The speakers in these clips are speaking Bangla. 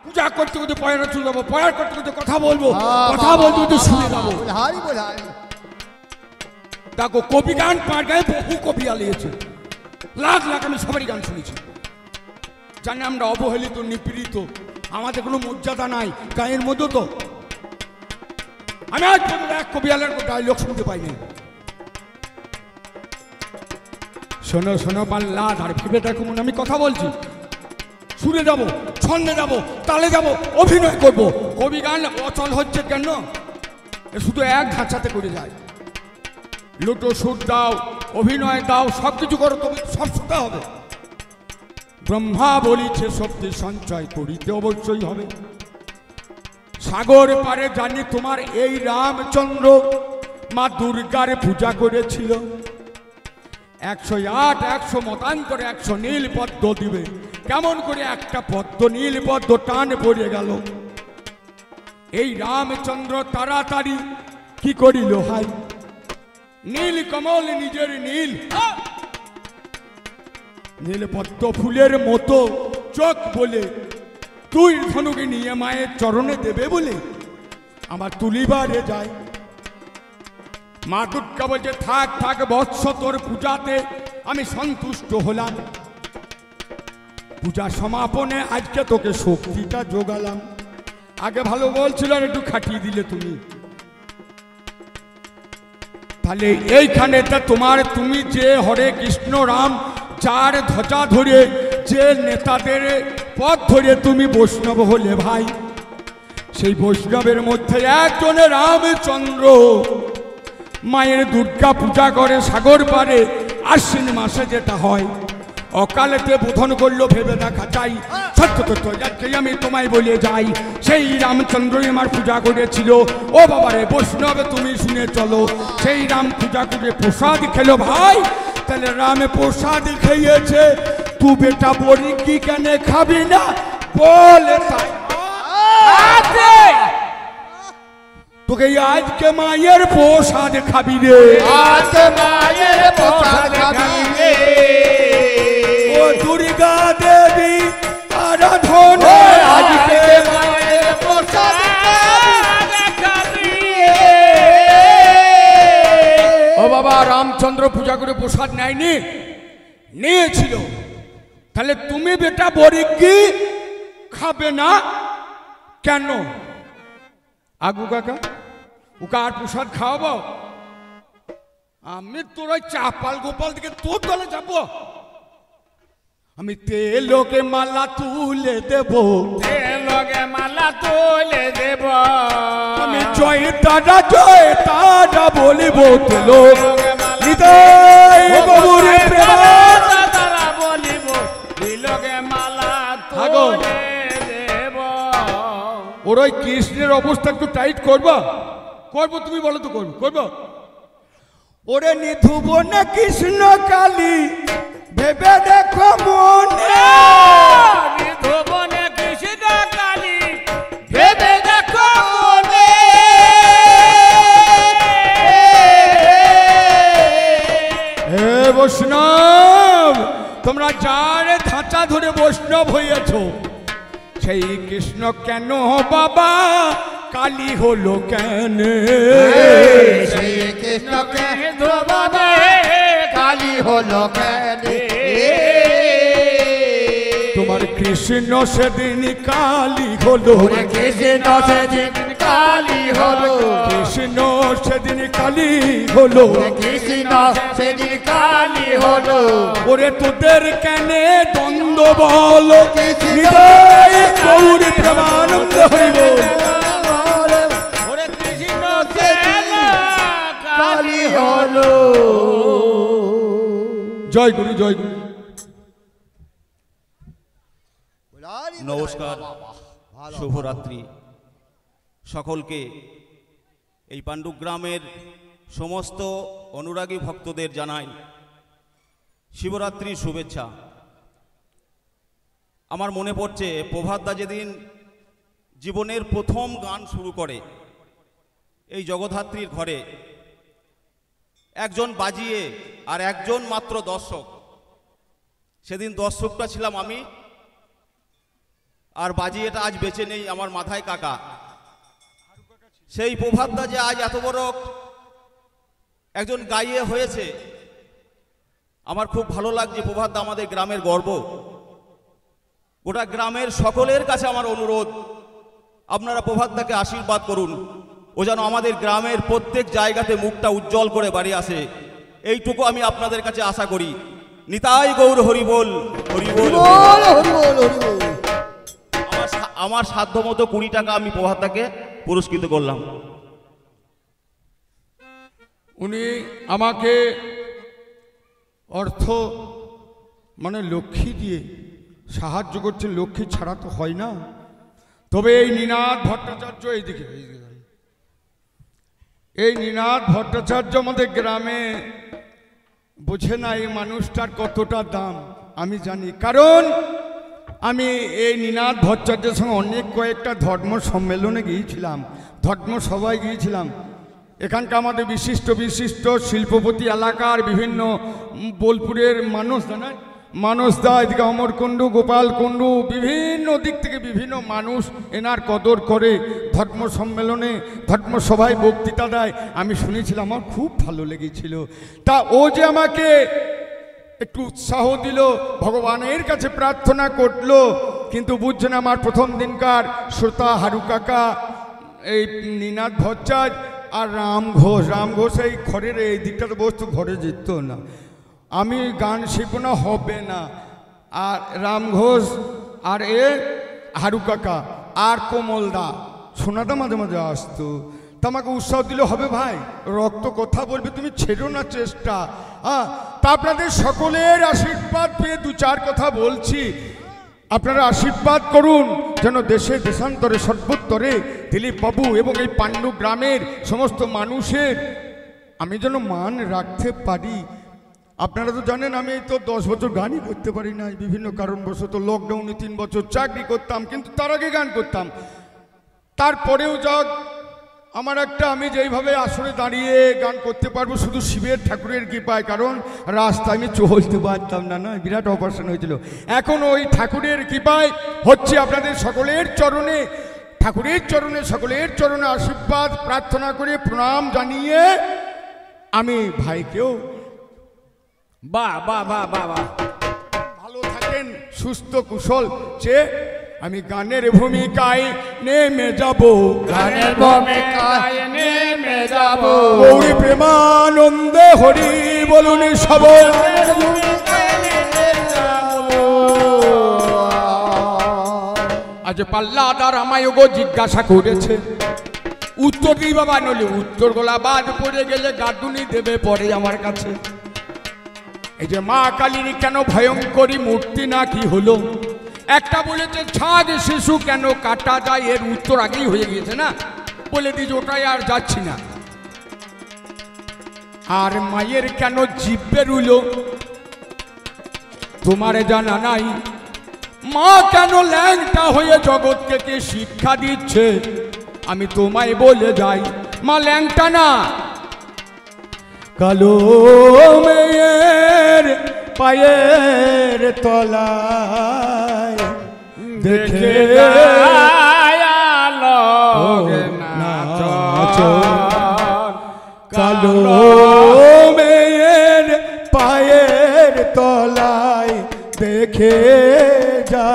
পূজা করতে করতে পয়রা চলে যাবো, পয়রা করতে করতে কথা বলবো, কথা বলতে করতে শুনে যাবো। দেখো কবি গান পার গায়ে বহু কবি আলিয়েছে, লাখ লাখ আমি সবারই গান শুনেছি। জানি আমরা অবহেলিত, নিপীড়িত, আমাদের কোনো মর্যাদা নাই গায়ের মধ্যে। তো আমি আজ পর্যন্ত এক কবিয়ালের ডায়লগ শুনতে পাইনি। শোনো শোনো পাল্লা আর ভেবে দেখো মনে আমি কথা বলছি, সুরে যাবো, ছন্দে যাবো, তালে যাবো, অভিনয় করবো। কবি গান অচল হচ্ছে কেন? শুধু এক ধাঁচাতে করে যায়। লুটো সুর দাও, অভিনয় দাও, সব কিছু করো, তবে সব শুনতে হবে। ব্রহ্মা বলিছে শক্তি সঞ্চয় করিতে অবশ্যই হবে। সাগর পারে জানি তোমার এই রামচন্দ্র মা দুর্গার পূজা করেছিল। 108 100 মতান্তরে 100 নীল পদ্ম দিবে, কেমন করে একটা পদ্ম নীল পদ্ম টান পড়ে গেল। এই রামচন্দ্র তাড়াতাড়ি কি করিল হাই, নীল কমল নিজের নীল নীল পদ্ম ফুলের মতো চোখ বলে তুই ধনুকে নিয়ে মায়ের চরণে দেবে বলে আমার তুলিবারে যায়। মা দুর্গা বলছে থাক থাক বৎস, তোর পূজাতে আমি সন্তুষ্ট হলাম। পূজা সমাপনে আজকে তোকে শক্তিটা জোগালাম। আগে ভালো বলছিল আর একটু খাটিয়ে দিলে তুমি। তাহলে এইখানে তোমার তুমি যে হরে কৃষ্ণ রাম যার ধ্বজা ধরে, যে নেতাদের পথ ধরে তুমি বৈষ্ণব হলে ভাই, সেই বৈষ্ণবের মধ্যে একজনের রামচন্দ্র মায়ের দুর্গা পূজা করে সাগর পারে আশ্বিন মাসে যেটা হয়। অকালেতে বোধন করলো ভেবে দেখা চাই, সত্য তথ্য যাকে আমি তোমায় বলে যাই। সেই রামচন্দ্রই আমার পূজা করেছিল। ও বাবারে বৈষ্ণব তুমি শুনে চলো, সেই রাম পূজা করে প্রসাদ খেলো ভাই। তাহলে রামে প্রসাদ খেয়েছে, তু বেটা বলি কি কেন খাবি না বলে তাই তোকে আজকে মায়ের প্রসাদ খাবি রে, আজকে মায়ের প্রসাদ খাবি রে। ও দুর্গা দেবী আরাধনা আজকে মায়ের প্রসাদ খাবি রে। ও বাবা রামচন্দ্র পূজা করে প্রসাদ নেয়নি, নিয়েছিল। তাহলে তুমি বেটা বরিকি খাবে না কেন? আগু কাকা ওকে আর প্রসাদ খাওয়াবো? আমি তোর ওই চাপাল গোপাল থেকে তোর দলে যাবো? আমি তেলোকে মালা তুলে দেব, তেলোকে মালা তুলে দেব। আমি জয় তারা বলিব। তেলোক হৃদয় বাবুরে প্রেম তারা বলিব, তেলোকে মালা তুলে দেব। ওর ওই কৃষ্ণের অবস্থা একটু টাইট করবো? করবো, তুমি বলো তো করবো? করবো। ওরে নিধুব না কৃষ্ণ কালী ভেবে দেখো মনে, ধবনে কৃষ্ণ কালী ভেবে দেখো মনে। হে বৈষ্ণব, তোমরা যার ধাঁচা ধরে বৈষ্ণব হইয়াছ, সেই কৃষ্ণ কেন বাবা কালী হলো কেন? সেই কৃষ্ণকে ধবনে কালী হলো কেন? তোমার কৃষ্ণ সেদিন কালী হলো, কৃষ্ণ সেদিন কালী হলো, কৃষ্ণ সেদিন কালী হলো, কৃষ্ণ সেদিন কালী হলো। ওরে তোদের কেনে দ্বন্দ্ব বল, হৃদয় গৌর প্রেমানন্দ হইব। ওরে কৃষ্ণ সেদিন কালী হলো। জয় গুরু, জয় গুরু। নমস্কার, শুভরাত্রি সকলকে। এই পাণ্ডুগ্রামের সমস্ত অনুরাগী ভক্তদের জানাই শিবরাত্রির শুভেচ্ছা। আমার মনে পড়ছে প্রভাতদা যেদিন জীবনের প্রথম গান শুরু করে এই জগদ্ধাত্রীর ঘরে, একজন বাজিয়ে আর একজন মাত্র দর্শক। সেদিন দর্শকটা ছিলাম আমি, আর বাজি এটা আজ বেঁচে নেই, আমার মাথায় কাকা। সেই প্রভাতদা যে আজ এত বড় একজন গাইয়ে হয়েছে, আমার খুব ভালো লাগছে। প্রভাতদা আমাদের গ্রামের গর্ব। গোটা গ্রামের সকলের কাছে আমার অনুরোধ, আপনারা প্রভাতদাকে আশীর্বাদ করুন, ও যেন আমাদের গ্রামের প্রত্যেক জায়গাতে মুখটা উজ্জ্বল করে বাড়ি আসে, এইটুকু আমি আপনাদের কাছে আশা করি। নিতাই গৌর হরিবোল, হরিবোল। আমার সাধ্য মতো 20 টাকা আমি প্রভাতদাকে পুরস্কৃত করলাম। উনি আমাকে অর্থ মানে লক্ষ্মী দিয়ে সাহায্য করছেন, লক্ষ্মী ছাড়া তো হয় না। তবে এই নিনাদ ভট্টাচার্য, এইদিকে এই নিনাদ ভট্টাচার্য আমাদের গ্রামে বোঝে না এই মানুষটার কতটা দাম। আমি জানি, কারণ আমি এই নিনাদ ভট্টাচার্যের সঙ্গে অনেক কয়েকটা ধর্ম সম্মেলনে গিয়েছিলাম, ধর্ম সভায় গিয়েছিলাম। এখানকার আমাদের বিশিষ্ট বিশিষ্ট শিল্পপতি এলাকার বিভিন্ন বোলপুরের মানুষদা, এদিকে অমরকুণ্ডু, গোপালকুণ্ডু, বিভিন্ন দিক থেকে বিভিন্ন মানুষ এনার কদর করে ধর্ম সম্মেলনে ধর্ম সভায় বক্তৃতা দেয়। আমি শুনেছিলাম, আমার খুব ভালো লেগেছিল। তা ও যে আমাকে একটু উৎসাহ দিল, ভগবানের কাছে প্রার্থনা করলো, কিন্তু বুঝছেন আমার প্রথম দিনকার শ্রোতা হারু কাকা, এই নিনাদ ভট্টাচার্য আর রাম ঘোষ এই ঘরের এই দিকটাতে বসতো, ঘরে যেত না। আমি গান শিখব না, হবে না। আর রাম ঘোষ আর হারু কাকা আর কোমলদা, সোনাদা মাঝে মাঝে আসতো। তা আমাকে উৎসাহ দিলে, হবে ভাই, রক্ত কথা বলবে, তুমি ছেড়ো না চেষ্টা। তা আপনাদের সকলের আশীর্বাদ পেয়ে 2-4 কথা বলছি। আপনারা আশীর্বাদ করুন যেন দেশে দেশান্তরে সর্বত্তরে দিলীপ বাবু এবং এই পাণ্ডু গ্রামের সমস্ত মানুষের আমি যেন মান রাখতে পারি। আপনারা তো জানেন আমি তো 10 বছর গানই করতে পারি না, বিভিন্ন কারণবশত। লকডাউনে 3 বছর চাকরি করতাম, কিন্তু তার আগে গান করতাম। তারপরেও যাক, আমার একটা, আমি যেইভাবে আসরে দাঁড়িয়ে গান করতে পারবো শুধু শিবের ঠাকুরের কৃপায়, কারণ রাস্তায় আমি চলতে পারতাম না, না, বিরাট অপারেশন হয়েছিল। এখন ওই ঠাকুরের কৃপায় হচ্ছে। আপনাদের সকলের চরণে, ঠাকুরের চরণে, সকলের চরণে আশীর্বাদ প্রার্থনা করে প্রণাম জানিয়ে আমি ভাইকেও ভালো থাকেন, সুস্থ কুশল চেয়ে আমি গানের ভূমিকায় নেমে যাব, গানের ভূমিকায় নেমে যাব। গৌরী প্রেমানন্দে হরি বলুন সবল। আজ পাল্লাদার আমায় গো জিজ্ঞাসা করেছে, উত্তর দিই বাবা, নইলে উত্তর গোলা বাদ পড়ে গেলে গাদুনি দেবে পরে আমার কাছে। এই যে মা কালীর কেন ভয়ঙ্করী মূর্তি না কি হলো? একটা বলেছে ছাদ শিশু কেন কাটা যায়, এর উত্তর আগেই হয়ে গিয়েছে না, বলে দিয়েছে, ওটাই আর যাচ্ছি না। আর মায়ের কেন জিভে রইল তোমার জানা নাই? মা কেন ল্যাংটা হয়ে জগৎকে কে শিক্ষা দিচ্ছে? আমি তোমায় বলে যাই, মা ল্যাংটা না, কালো মেয়ের পায়ের তলায় দেখে কালো মেয়ের পায়ের তলায় দেখে যা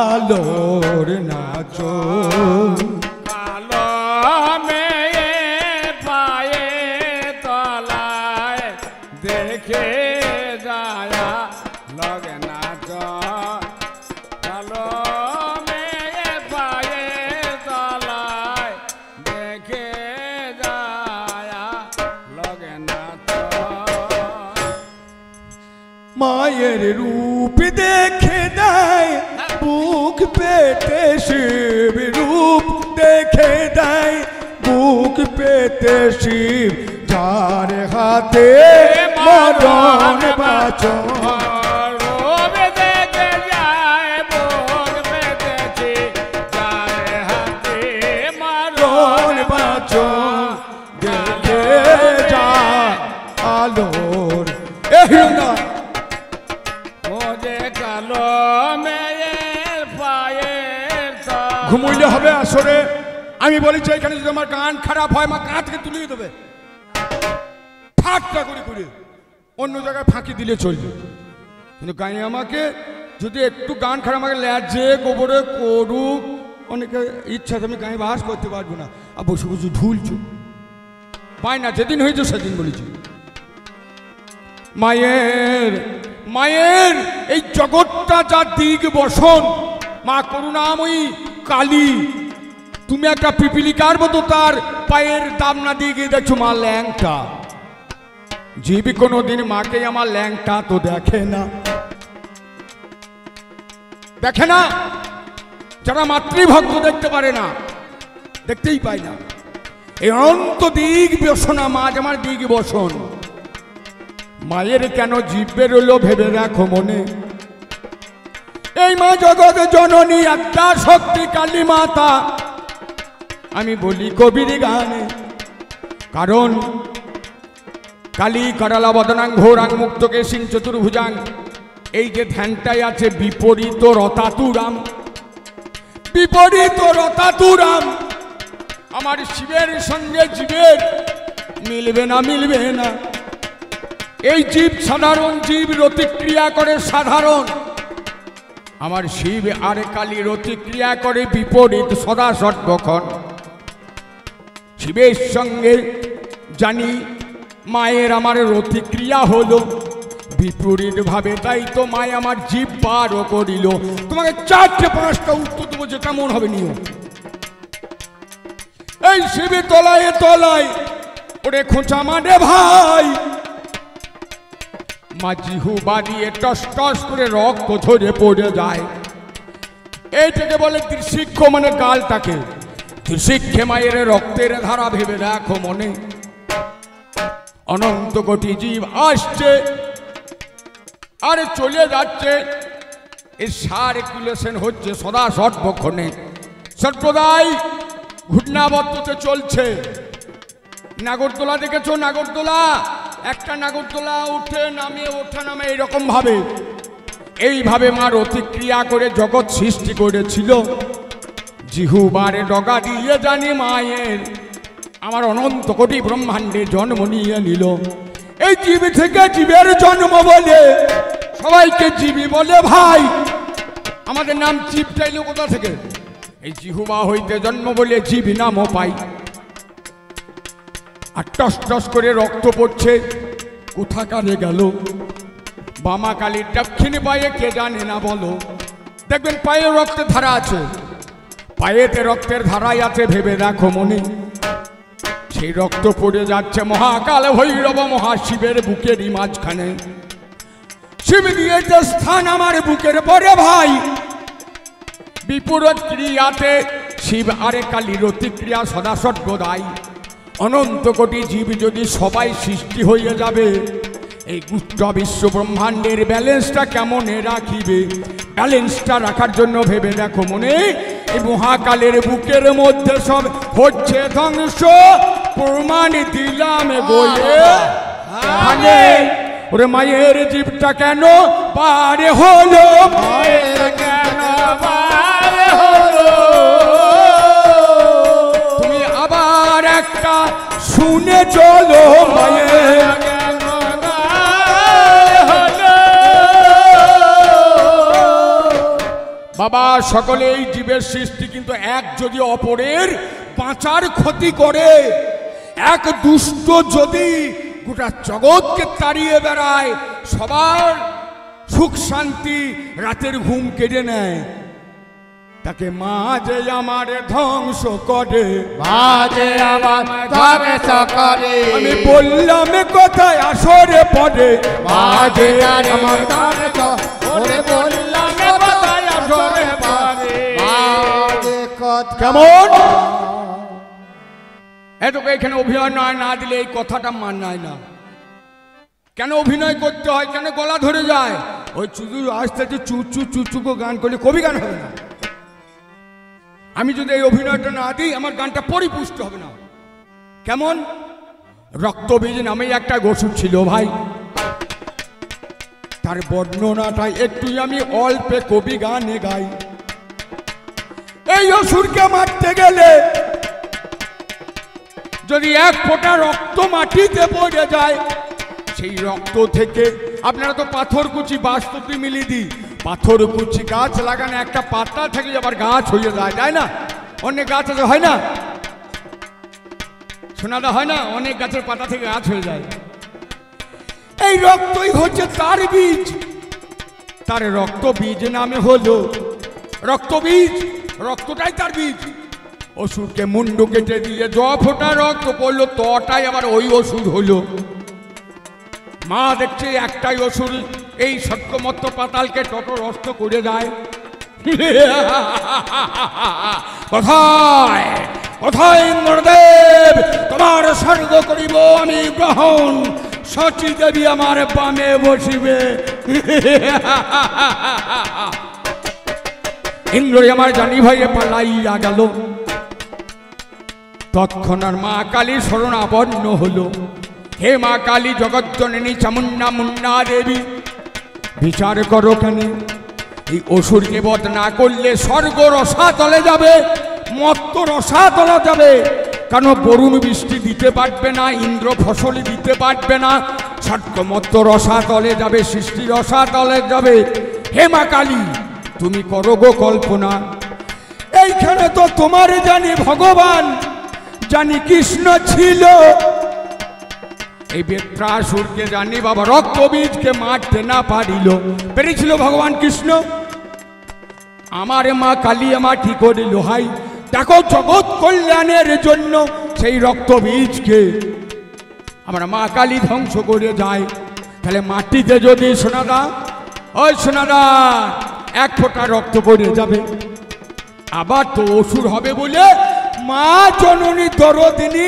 আলোর নাচো। দেখে যায়া লগে নাচ, কালো মেয়ে পায়ে তলায় দেখে যায়া লগে নাচ। মায়ের রূপ দেখে দেয় বুক পেতে শিব, রূপ দেখে দেয় বুক পেতে শিব, যার হাতে মরণ বাঁচন। দেখে যায় বুক পেতেছি, যার হাতে মরণ বাঁচন, দেখে যা আলোর না। ও যে কালো মেয়ের পায়ে ঘুমুইলে হবে আসরে। আমি বলেছি এখানে যদি আমার গান খারাপ হয় মা কান থেকে তুলিয়ে দেবে ঠাট্টা করে করে, অন্য জায়গায় ফাঁকি দিলে চলবে। কিন্তু গায়ে আমাকে যদি একটু গান খারাপ আমাকে ল্যাজে গোবরে করুক, অনেকে ইচ্ছা আমি গায়ে বাস করতে পারবো না, আর বসে বসে ঢুলছো পাই না। যেদিন হয়েছে সেদিন বলেছি মায়ের মায়ের এই জগৎটা যা দিক বসন, মা করুণাময়ী কালী, তুমি একটা পিপিলিকার মতো তার পায়ের দাম না দিয়ে গিয়ে দেখছো মা ল্যাংটা। জীবী কোনোদিন মাকে আমার ল্যাংটা তো দেখে না, দেখে না। যারা মাতৃভক্ত দেখতে পারে না, দেখতেই পায় না। এই অনন্ত দিক বসনা মা আমার দিক বসন। মায়ের কেন জিভে রইল ভেবে রাখো মনে। এই মা জগৎ জননী আদ্যা শক্তি কালী মাতা, আমি বলি কবির গানে। কারণ কালী করালা বদনাং ঘোরাং মুক্তকে সিং চতুর্ভুজাং, এই যে ধ্যানটাই আছে বিপরীত রতাতুরাম, বিপরীত রতাতুরাম। আমার শিবের সঙ্গে জীবের মিলবে না, মিলবে না। এই জীব সাধারণ জীব, রতিক্রিয়া করে সাধারণ। আমার শিব আর কালী রতিক্রিয়া করে বিপরীত সদা সর্বক্ষণ। শিবের সঙ্গে জানি মায়ের আমার রতিক্রিয়া হলো বিপরীত ভাবে, তাই তো মায় আমার জীব পারও করিল। তোমাকে 4-5টা উত্তর দেবো, যেটা মন হবে নিও। এই শিবে তলায় তলায় ওরে খোঁচা মানে ভাই, মা জিহু বাড়িয়ে টস টস করে রক্ত ঝরে পড়ে যায়। এইটাকে বলে ত্রিশিক্ষ, মানে গালটাকে। ত্রিশিক্ষে মায়ের রক্তের ধারা ভেবে রাখো মনে। অনন্ত কোটি জীব আসছে আর চলে যাচ্ছে, এই সার্কুলেশন হচ্ছে সদা সর্বক্ষণে, সর্বদাই ঘূর্ণাবর্ততে চলছে। নাগরদোলা দেখেছো? নাগরদোলা, একটা নাগরদোলা উঠে নামে ওঠে নামে এইরকম ভাবে। এইভাবে মা রতিক্রিয়া করে জগৎ সৃষ্টি করেছিল। জিহুবারে ডগা দিয়ে জানি মায়ের আমার অনন্ত কোটি ব্রহ্মাণ্ডে জন্ম নিয়ে নিল। এই জীব থেকে জীবের জন্ম বলে সবাইকে জীবী বলে ভাই। আমাদের নাম জীব চাইল কোথা থেকে? এই জিহুবা হইতে জন্ম বলে জীবী নামও পাই। আর টস টস করে রক্ত পড়ছে, কোথাকারে গেল? বামা কালীর দক্ষিণী পায়ে কে জানে না বলো। দেখবেন পায়ে রক্তের ধারা আছে, পায়েতে রক্তের ধারাই আছে ভেবে রাখো মনে। সেই রক্ত পড়ে যাচ্ছে মহাকাল ভৈরব মহাশিবের বুকেরই মাঝখানে। শিব দিয়েছে স্থান আমার বুকের পরে ভাই। বিপরীত ক্রিয়াতে শিব আরে কালী রতিক্রিয়া সদা সর্বদাই। অনন্ত কোটি জীব যদি সবাই সৃষ্টি হয়ে যাবে, এই গুপ্ত বিশ্ব ব্রহ্মাণ্ডের ব্যালেন্সটা কেমনে রাখিবে? ব্যালেন্সটা রাখার জন্য ভেবে দেখো মনে। এই মহাকালের বুকের মধ্যে সব হচ্ছে ধ্বংস, প্রমাণ দিলাম বলে। ওরে মায়ের জীবটা কেন পারে হলো, মায়ের কেন পারে হলো? তুমি আবার একটা শুনে চলো মায়ের কেন পারে হলো? বাবা সকলে এই জীবের সৃষ্টি, কিন্তু এক যদি অপরের বাঁচার ক্ষতি করে, এক দুষ্ট যদি গোটা জগৎকে তাড়িয়ে বেড়ায়, সবার সুখ শান্তি রাতের ঘুম কেড়ে নেয়, তাকে মা যে আমার ধ্বংস করে। মাঝে আমার ধ্বংস করে। আমি বললাম কোথায় আসরে পড়ে, মাঝে আমার ধ্বংস করে। বললাম কোথায় আসরে পড়ে। মাঝে কথা কেমন? এতকে এখানে অভিনয় নয়, না দিলে এই কথাটা মানায় না। কেন অভিনয় করতে হয়? কেন গলা ধরে যায়? ওই চুচু আসতে চুচু চুচুকো গান করলে কবি গান হবে না। আমি যদি এই অভিনয়টা না দিই, আমার গানটা পরিপুষ্ট হবে না। কেমন? রক্তবীজ নামে একটা গসু ছিল ভাই, তার বর্ণনাটা একটু আমি অল্পে কবি গানে গাই। এই অসুরকে মারতে গেলে যদি এক ফোঁটা রক্ত মাটিতে পড়ে যায়, সেই রক্ত থেকে আপনারা তো পাথরকুচি বাস্তুতি মিলিয়ে দিই, পাথরকুচি গাছ লাগানো একটা পাতা থেকে আবার গাছ হয়ে যায়, তাই না? অনেক গাছ আছে, হয় না? শোনাটা হয় না, অনেক গাছের পাতা থেকে গাছ হয়ে যায়। এই রক্তই হচ্ছে তার বীজ, তার রক্ত বীজ নামে হলো রক্ত বীজ, রক্তটাই তার বীজ। অসুরকে মুন্ডু কেটে দিয়ে জ ফোঁটা রক্ত পড়লো, তটাই আবার ওই অসুর হলো। মা দেখছে একটাই অসুর এই সত্যমত্ত পাতালকে তত রক্ত করে যায়। কোথায় কোথায় ইন্দ্রদেব, তোমার স্বর্গ করিব আমি গ্রহণ, সচী দেবী আমার বামে বসিবে। ইন্দ্রই আমার জানি ভাইয়ে পালাইয়া গেল। তৎক্ষণাৎ মা কালী শরণাপন্ন হলো। হে মা কালী জগজ্জননী চামুন্ডা মুন্ডা দেবী, বিচার করো কেন? এই অসুরকে বধ না করলে স্বর্গ রসাতলে যাবে, মত্ত রসাতলে যাবে। কারণ বরুণ বৃষ্টি দিতে পারবে না, ইন্দ্র ফসল দিতে পারবে না, স্বর্গ মত্ত রসাতলে যাবে, সৃষ্টি রসাতলে যাবে। হে মা কালী তুমি করো গো কল্পনা। এইখানে তো তোমার জানি ভগবান, জানি কৃষ্ণ ছিল। এই বেত্রাসুরকে জানি বাবা রক্তবীজকে মারতে না পারিল, পেরেছিল ভগবান কৃষ্ণ। আমারে মা কালী আমার ঠিক করিল। হাই দেখো জগৎ কল্যাণের জন্য সেই রক্তবীজকে আমার মা কালী ধ্বংস করে যায়। তাহলে মাটিতে যদি সোনাদা, ওই সোনাদা এক ফোঁটা রক্ত পড়ে যাবে, আবার তো অসুর হবে বলে মা জননী দরদিনী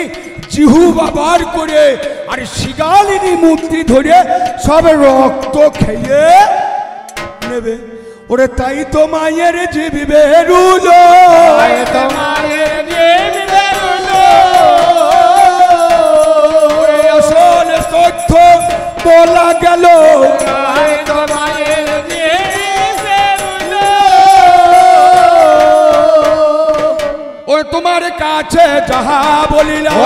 জিহু বাবার করে আর শিগালিনী মূর্তি ধরে সব রক্ত খেয়ে নেবে। ওরে তাই তো মায়ের জীবী বেরুলো, আসল তথ্য বলা গেল। ওরে তোমার কাছে যাহা বলিলাম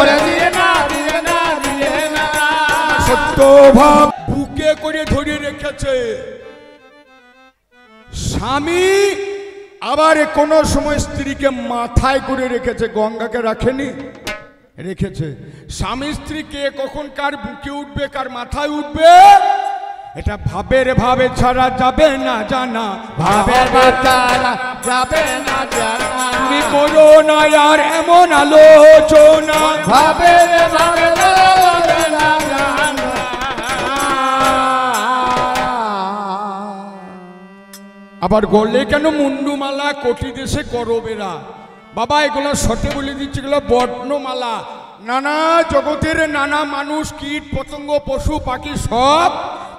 সত্য ভাব বুকে করে ধরে রেখেছে স্বামী। আবার কোন সময় স্ত্রীকে মাথায় করে রেখেছে, গঙ্গাকে রাখেনি, রেখেছে। স্বামী স্ত্রী কে কখন কার বুকে উঠবে কার মাথায় উঠবে এটা ভাবের ভাবে ছাড়া যাবে না জানা, ভাবের যাবে না জানা। তুমি করো না আর এমন আলোচনা, ভাবের ভাবে যাবে না জানা। আবার গলে কেন মুন্ডুমালা কোটি দেশে করবেরা বাবা, এগুলো সতে বলে দিচ্ছে, এগুলো বর্ণমালা। নানা জগতের নানা মানুষ কীট পতঙ্গ পশু পাখি সব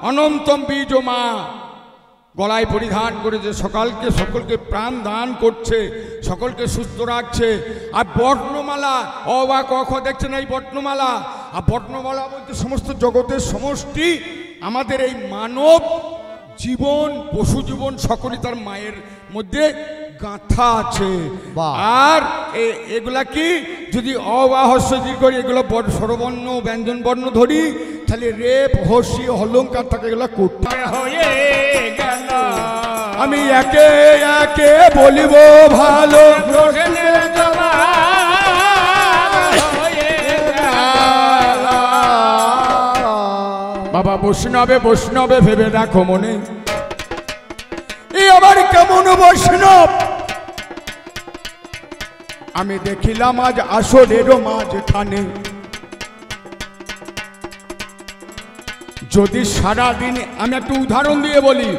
অনন্তম বীজ মা গলায় পরিধান করেছে, সকলকে প্রাণ দান করছে, সকলকে সুস্থ রাখছে। আর বর্ণমালা অ বা ক খ দেখছেন এই বর্ণমালা, আর বর্ণমালা বলতে সমস্ত জগতের সমষ্টি আমাদের এই মানব জীবন পশু জীবন সকলই তার মায়ের মধ্যে গাঁথা আছে। আর এগুলা কি যদি অ বা হস্য দীর্ঘ এগুলো স্বরবর্ণ ব্যঞ্জন বর্ণ ধরি তাহলে রেপ হস্যি অলঙ্কার থাকে, এগুলো করতে হয়ে গেল। আমি একে একে বলিব ভালো বাবা। বৈষ্ণবে বৈষ্ণবে ভেবে দেখো মনে, এই আবার কেমন বৈষ্ণব। আমি দেখিলাম আজ আসরেরও মাঝখানে, যদি সারাদিন আমি একটু উদাহরণ দিয়ে বলি,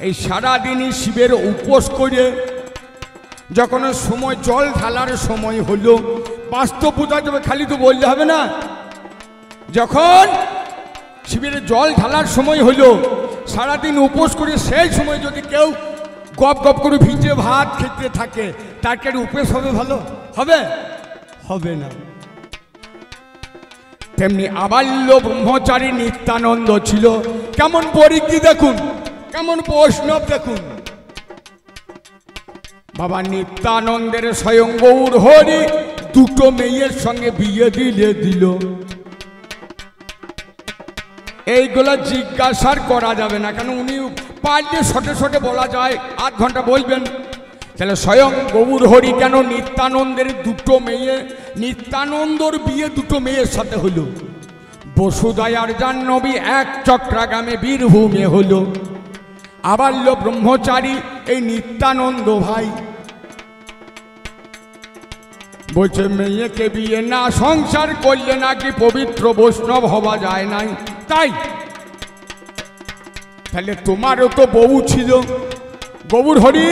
এই সারাদিনই শিবের উপোস করে যখন সময় জল ঢালার সময় হলো, বাস্তব বোঝা যাবে, খালি তো বললে হবে না। যখন শিবের জল ঢালার সময় হলো, সারাদিন উপোস করে সেই সময় যদি কেউ গপ গপ করে ভিজে ভাত খেতে থাকে, তার কি উপোস হবে? ভালো হবে? হবে না। তেমনি আবাল্য ব্রহ্মচারী নিত্যানন্দ ছিল, কেমন পরিজ্ঞি দেখুন, কেমন বৈষ্ণব দেখুন। বাবা নিত্যানন্দের স্বয়ং গৌর হরি দুটো মেয়ের সঙ্গে বিয়ে দিল। এইগুলো জিজ্ঞাসার করা যাবে না, কেন উনি পারলে শটে শটে বলা যায়, আধ ঘন্টা বলবেন। তাহলে স্বয়ং গৌর হরি কেন নিত্যানন্দের দুটো মেয়ে, নিত্যানন্দর বিয়ে দুটো মেয়ের সাথে হলো। বসুদয়ার জাহ্নবী এক চক্রাগামে বীরভূমে হলো। আবাল্য ব্রহ্মচারী এই নিত্যানন্দ ভাই বলছে মেয়েকে বিয়ে না সংসার করলে নাকি পবিত্র বৈষ্ণব হওয়া যায় নাই। তাই তাহলে তোমারও তো বউ ছিল গৌর হরি,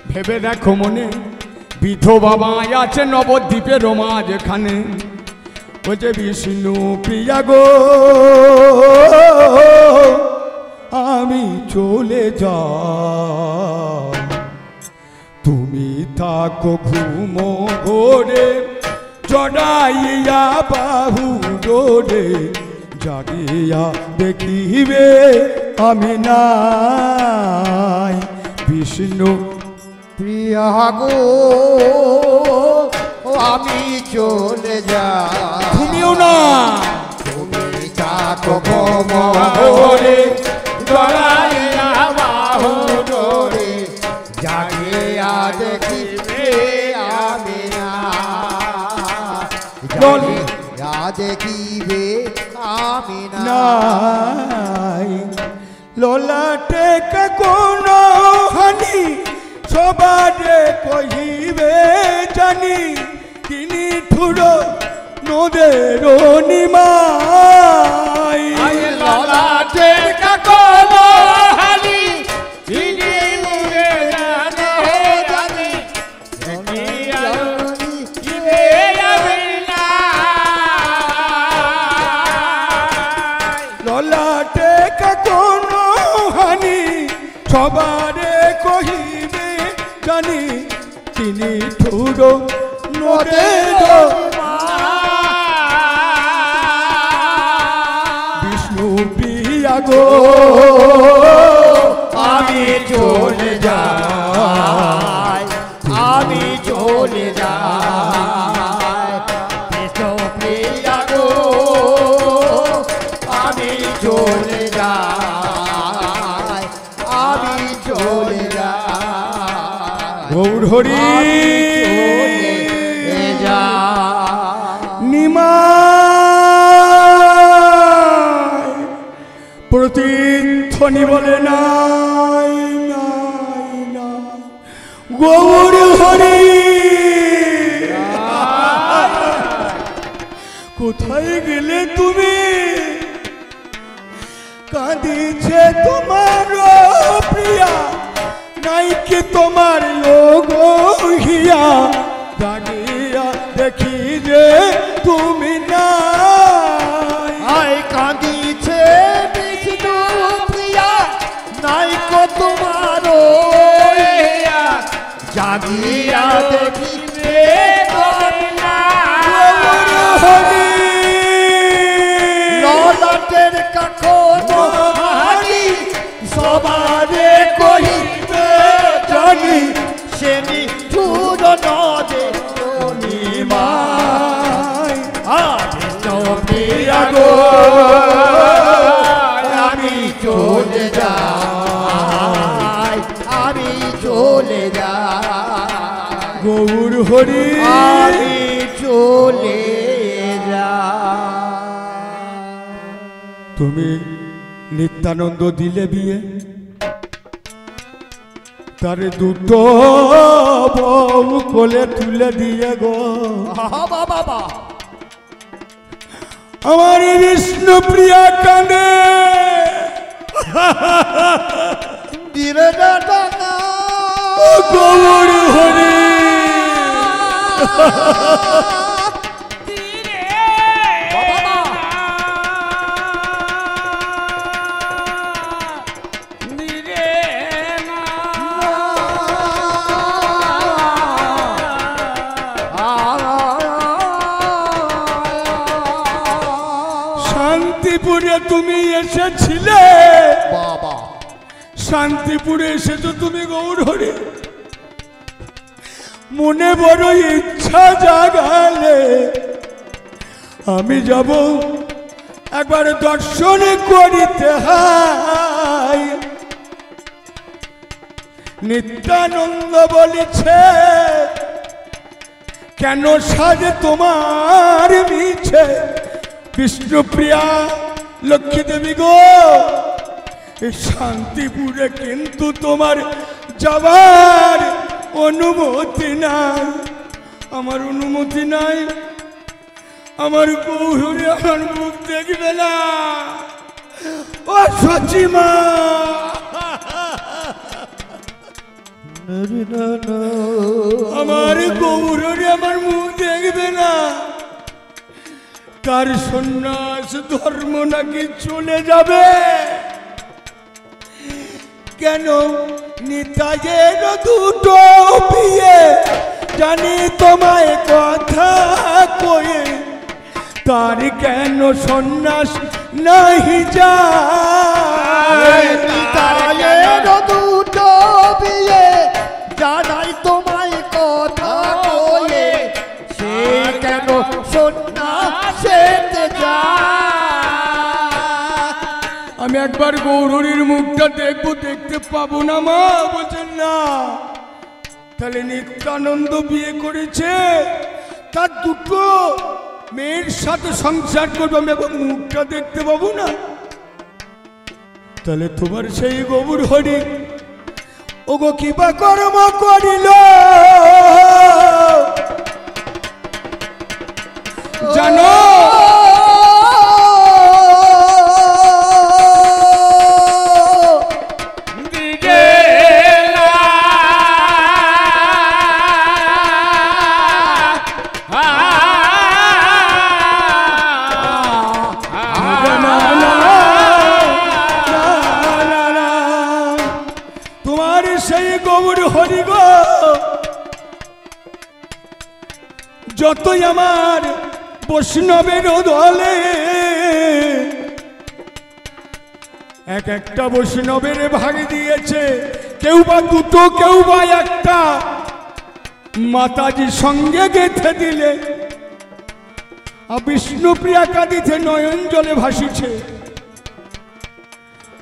ভেবে দেখো মনে, বিধবা বাই আছে নবদ্বীপের মাঝখানে। বলছে বিষ্ণু প্রিয়া গো আমি চলে যাই, তুমি থাকো ঘুমো ঘোরে চড়াইয়া বাহু ডোরে, জাগিয়া দেখিবে আমি নাই। বিষ্ণু প্রিয়া গো আমি চলে যাই, তুমিও না, তুমি থাকো ঘোরে জড়াইয়া বাহু ডোরে, জাগিয়া দেখিবে আমি নাই, জাগিয়া দেখিবে আমি নাই। ললাটে কোন হানি সবারে কহিবে জানি, তিনি ঠুরো নদের নিমাই। ললাটে কোন হানি তিনি মুরে জানে জানি, দেখিবে আমি নাই। ললাটে কোন হানি সবারে কহিবে জানি, তিনি ঠুরো নদের। বিষ্ণু প্রিয়া গো আমি চলে যাই, আমি চলে যাই, বিষ্ণু প্রিয়া গো আমি চলে যাই, আমি চলে যাই, গৌর হরি চলে যাই। নিমাই প্রতিধ্বনি বলে নাই নাই নাই, গৌর হরি কোথায় গেলে তুমি, কাঁদিছে তোমার প্রিয়া, নাই কি তোমার লোক হিয়া, জাগিয়া দেখি যে তুমি নাই। আই কাঁদিছে বিষ্ণু প্রিয়া, নাই কো তোমার জাগিয়া দেখিবে ললাটের কাকন হানি সবারে কহিবে জানি, সে নিঠুর নদে নিমাই। বিষ্ণু প্রিয়া গো আমি চলে যাই, আমি চলে যাই, গৌর হরি আমি চলে যাই। তুমি নিত্যানন্দ দিলে বিয়ে, তারে দুটো বউ কোলে তুলে দিয়ে গো, বাবা আমার বিষ্ণু প্রিয়া কানে দিলে না গৌর হরি শান্তিপুরে তুমি এসেছিলে বাবা, শান্তিপুরে এসেছো তুমি গৌর হরি, মনে বড় ইচ্ছা জাগালে আমি যাব একবার দর্শন করিতে হাই। নিত্যানন্দ বলিছে কেন সাজে তোমার মিছে, বিষ্ণুপ্রিয়া লক্ষ্মী দেবী গো এই শান্তিপুরে কিন্তু তোমার যাবার অনুমতি নাই। আমার অনুমতি নাই, আমার গৌরী আমার মুখ দেখবে না। ও সচিমা আমার গৌরী আমার মুখ দেখবে না। তার সন্ন্যাস ধর্ম নাকি চলে যাবে। কেন নিতাইয়ের দুটো বিয়ে জানি তোমায় কথা কয়ে, তার কেন সন্ন্যাস নাহি যায়। নিতাইয়ের দুটো বিয়ে জানাই তোমায় কথা কয়ে, সে কেন সন্ন্যাসেতে যায়। আমি একবার গৌরীর মুখটা দেখবো, দেখতে পাবো না মা? বলছেন না। তাহলে নিত্যানন্দ বিয়ে করেছে, তার দুটো মেয়ের সাথে সংসার করবো, আমি এখন মুখটা দেখতে পাবো না? তাহলে তোমার সেই গৌর হরি ওগো কিবা কর্ম করিল জানো? যতই আমার বৈষ্ণবের দলে এক একটা বৈষ্ণবের ভাগ দিয়েছে, কেউ বা দুটো, কেউ বা একটা, মাতাজি সঙ্গে গেঁথে দিলে। আর বিষ্ণুপ্রিয়া কাঁদিতে নয়ন জলে ভাসিছে।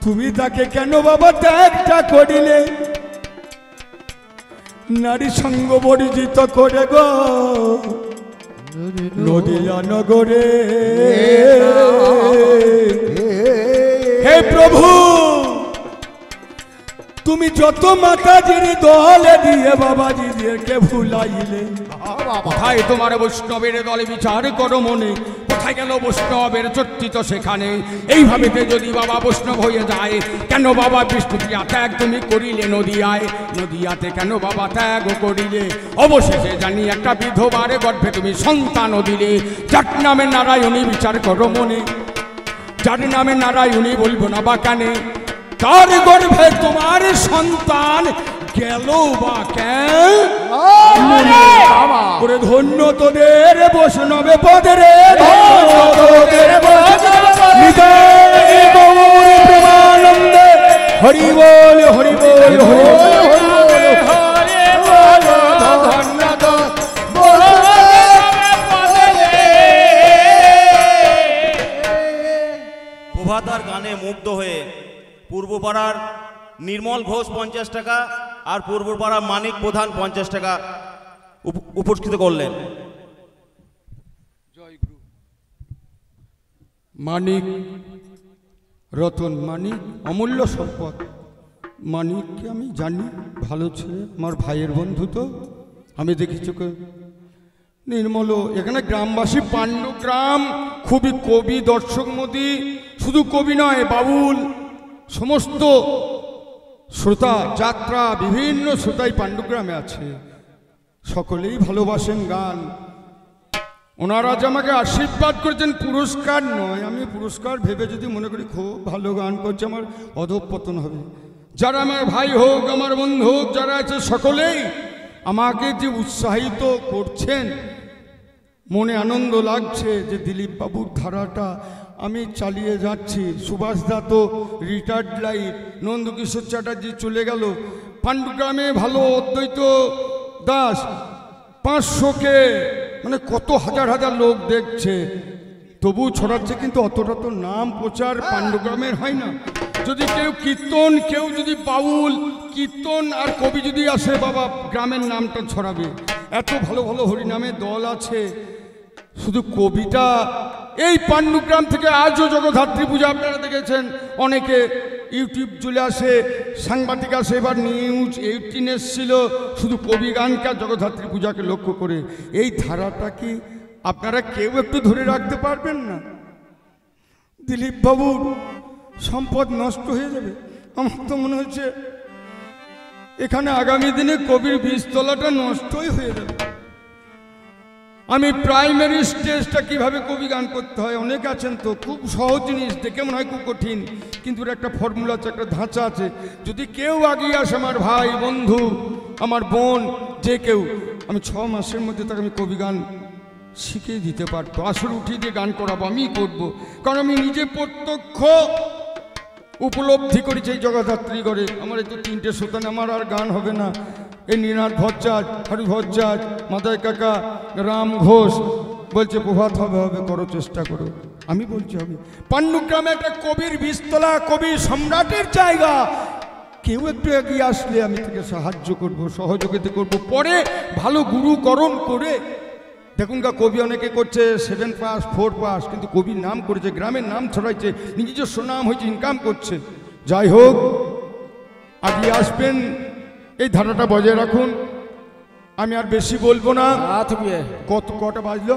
তুমি তাকে কেন বাবা ত্যাগটা করিলে? নারী সঙ্গ বর্জিত করে গো নদিয়া নগরে। হে প্রভু, তুমি যত মাতাজির দলে দিয়ে বাবাজিদেরকে ভুলাইলে, কোথায় তোমার বৈষ্ণবের দলে বিচার করো মনে? কোথায় গেল বৈষ্ণবের চর্চিত সেখানে? এইভাবেতে যদি বাবা বৈষ্ণব হয়ে যায়, কেন বাবা বিষ্ণুপ্রিয়া ত্যাগ তুমি করিলে নদিয়ায়? নদিয়াতে কেন বাবা ত্যাগ করিলে? অবশেষে জানি একটা বিধবার গর্ভে তুমি সন্তানও দিলে। যার নামে নারায়ণী বিচার করো মনে, যার নামে নারায়ণী বলবো না বা কানে, তার গর্ভে তোমার সন্তান গেল বা কেন? ধন্য তোদের বৈষ্ণবে পদের প্রেমানন্দে হরি বল হরি বল প্রভাতার গানে মুগ্ধ হয়ে পূর্বপাড়ার নির্মল ঘোষ 50 টাকা আর পূর্বপাড়া মানিক প্রধান 50 টাকা উপস্থিত করলেন। মানিক, রতন মানিক অমূল্য সম্পদ। মানিককে আমি জানি, ভালো ছেলে, আমার ভাইয়ের বন্ধু। তো আমি দেখেছি নির্মল এখানে গ্রামবাসী পাণ্ডগ্রাম খুবই কবি, দর্শক মোদী, শুধু কবি নয়, বাউল, সমস্ত শ্রোতা, যাত্রা, বিভিন্ন শ্রোতাই পাণ্ডগ্রামে আছে। সকলেই ভালোবাসেন গান। ওনারা যে আমাকে আশীর্বাদ করেছেন, পুরস্কার নয়। আমি পুরস্কার ভেবে যদি মনে করি খুব ভালো গান করছে, আমার অধঃপতন হবে। যারা আমার ভাই হোক, আমার বন্ধু হোক, যারা আছে, সকলেই আমাকে যে উৎসাহিত করছেন, মনে আনন্দ লাগছে যে দিলীপ বাবুর ধারাটা আমি চালিয়ে যাচ্ছি। সুভাষদা তো রিটায়ার্ড লাইফ, নন্দকিশোর চ্যাটার্জি চলে গেল, পাণ্ডগ্রামে ভালো অদ্বৈত দাস, 500কে মানে কত হাজার হাজার লোক দেখছে, তবু ছড়াচ্ছে, কিন্তু অতটা তো নাম প্রচার পাণ্ডুগ্রামের হয় না। যদি কেউ কীর্তন, কেউ যদি বাউল কীর্তন আর কবি যদি আসে, বাবা গ্রামের নামটা ছড়াবে। এত ভালো ভালো হরিনামের দল আছে, শুধু কবিটা এই পাণ্ডুগ্রাম থেকে আজও জগদ্ধাত্রী পূজা আপনারা দেখেছেন, অনেকে ইউটিউব চলে আসে, সাংবাদিক আসে, এবার নিউজ 18 এসেছিল শুধু কবি গানকে জগদ্ধাত্রী পূজাকে লক্ষ্য করে। এই ধারাটা কি আপনারা কেউ একটু ধরে রাখতে পারবেন না? দিলীপ বাবুর সম্পদ নষ্ট হয়ে যাবে। আমার তো মনে হচ্ছে এখানে আগামী দিনে কবির বীজতলাটা নষ্টই হয়ে যাবে। আমি প্রাইমারি স্টেজটা কিভাবে কবি গান করতে হয়, অনেক আছেন তো, খুব সহজ জিনিস, দেখে মনে হয় খুব কঠিন, কিন্তু এর একটা ফর্মুলা আছে, একটা ধাঁচা আছে। যদি কেউ আগিয়ে আসে, আমার ভাই বন্ধু, আমার বোন, যে কেউ, আমি 6 মাসের মধ্যে তাকে আমি কবি গান শিখিয়ে দিতে পারবো, আসর উঠিয়ে দিয়ে গান করাবো, আমি করব। কারণ আমি নিজে প্রত্যক্ষ উপলব্ধি করেছি এই জগদ্ধাত্রী করে। আমার এই তো 3টে সুতান, আমার আর গান হবে না। এই নীনাথ ভট্টাচ, হরি ভট্টাচ, মাদায় কাকা, রাম ঘোষ বলছে প্রভাত হবে, হবে, করো, চেষ্টা করো। আমি বলছি হবে। পাণ্ডুগ্রামে একটা কবির বীজতলা, কবি সম্রাটের জায়গা। কেউ একটু এগিয়ে আসলে আমি তাকে সাহায্য করব, সহযোগিতা করব, পরে ভালো গুরুকরণ করে। দেখুন গা, কবি অনেকে করছে 7 পাস 4 পাস, কিন্তু কবির নাম করেছে, গ্রামের নাম ছড়াইছে, নিজস্ব নাম হয়েছে, ইনকাম করছে। যাই হোক, আগিয়ে আসবেন, এই ধারাটা বজায় রাখুন। আমি আর বেশি বলবো না। কটা বাজলো?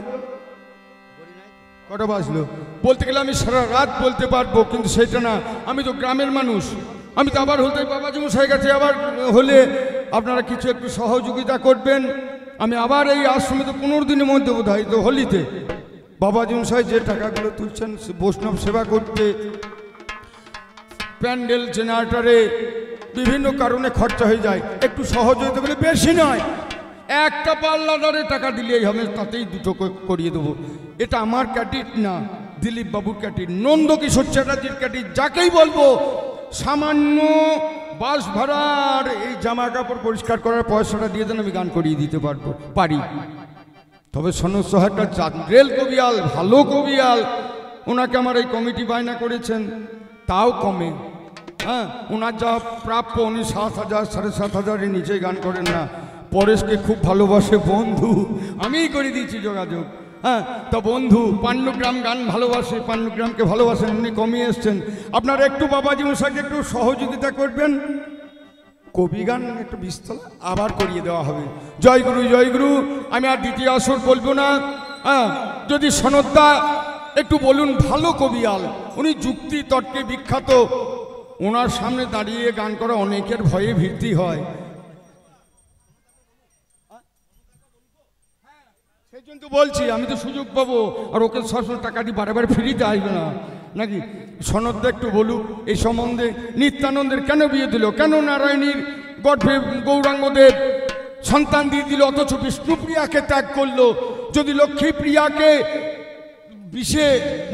কটা বাজলো? বলতে গেলে আমি সারা রাত বলতে পারবো, কিন্তু সেটা না। আমি তো গ্রামের মানুষ, আমি তো আবার হতে বাবাজি মশাই কাছে আবার হলে আপনারা কিছু একটু সহযোগিতা করবেন। আমি আবার এই আশ্রমে তো 15 দিনের মধ্যে বোধ হয় তো হোলিতে বাবাজি মশাই যে টাকাগুলো তুলছেন বৈষ্ণব সেবা করতে, প্যান্ডেল জেনারেটারে বিভিন্ন কারণে খরচা হয়ে যায়, একটু সহযোগিতা করলে, বেশি নয়, একটা পাল্লাদারে টাকা দিলেই হবে, তাতেই 2টো করিয়ে দেবো। এটা আমার ক্যাটিট না, দিলীপ বাবুর ক্যাটিট, নন্দকিশোর চ্যাটার্জির ক্যাটিট, যাকেই বলবো সামান্য বাস ভাড়ার এই জামা কাপড় পরিষ্কার করার পয়সাটা দিয়ে দেন, আমি গান করিয়ে দিতে পারি। তবে সনস্য একটা রেল কবিয়াল, ভালো কবিয়াল, ওনাকে আমার এই কমিটি বায়না করেছেন, তাও কমে। হ্যাঁ, ওনার যা প্রাপ্য, উনি 7,000 7,500 নিচে গান করেন না। পরেশকে খুব ভালোবাসে বন্ধু, আমিই করে দিয়েছি যোগাযোগ। হ্যাঁ, তা বন্ধু পাণ্ডুগ্রাম গান ভালোবাসে, পাণ্ডুগ্রামকে ভালোবাসেন, উনি কমিয়ে এসছেন। আপনারা একটু বাবাজি মশাইকে একটু সহযোগিতা করবেন, কবি গান একটু বীজতলা আবার করিয়ে দেওয়া হবে। জয় গুরু, জয় গুরু। আমি আর দ্বিতীয় আসর বলবো না। হ্যাঁ, যদি সনদদা একটু বলুন, ভালো কবিয়াল, উনি যুক্তি তর্কে বিখ্যাত, ওনার সামনে দাঁড়িয়ে গান করা অনেকের ভয়ে ভীতি হয়। সেই জন্য তো বলছি, আমি তো সুযোগ পাবো, আর ওকে 600 টাকা দিয়ে বারে ফ্রিতে আসবে না নাকি? সনদদা একটু বলুক এই সম্বন্ধে। নিত্যানন্দের কেন বিয়ে দিল, কেন নারায়ণীর গর্ভে গৌরাঙ্গদেব সন্তান দিয়ে দিল, অথচ বিষ্ণুপ্রিয়াকে ত্যাগ করলো? যদি লক্ষ্মীপ্রিয়াকে বিষে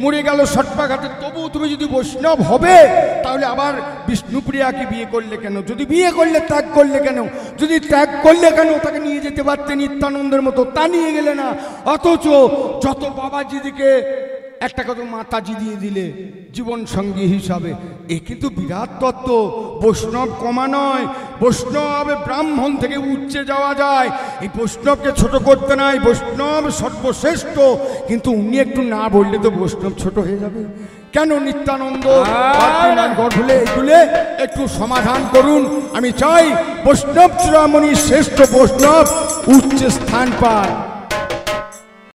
মরে গেল সটপাঘাতে, তবু তুমি যদি বৈষ্ণব হবে, তাহলে আবার বিষ্ণুপ্রিয়াকে বিয়ে করলে কেন? যদি বিয়ে করলে ত্যাগ করলে কেন? যদি ত্যাগ করলে কেন, তাকে নিয়ে যেতে পারতে নিত্যানন্দের মতো, তা নিয়ে গেলে না। অথচ যত বাবাজিদিকে একটা কথা মাতাজি দিয়ে দিলে জীবন সঙ্গী হিসাবে, এ কিন্তু বিরাট তত্ত্ব। বৈষ্ণব কমা নয়, বৈষ্ণব ব্রাহ্মণ থেকে উচ্চে যাওয়া যায়। এই বৈষ্ণবকে ছোট করতে নাই, বৈষ্ণব সর্বশ্রেষ্ঠ। কিন্তু উনি একটু না বললে তো বৈষ্ণব ছোট হয়ে যাবে কেন? নিত্যানন্দ গর্ভলে এগুলো একটু সমাধান করুন। আমি চাই বৈষ্ণব চূড়ামণি শ্রেষ্ঠ বৈষ্ণব উচ্চ স্থান পায়।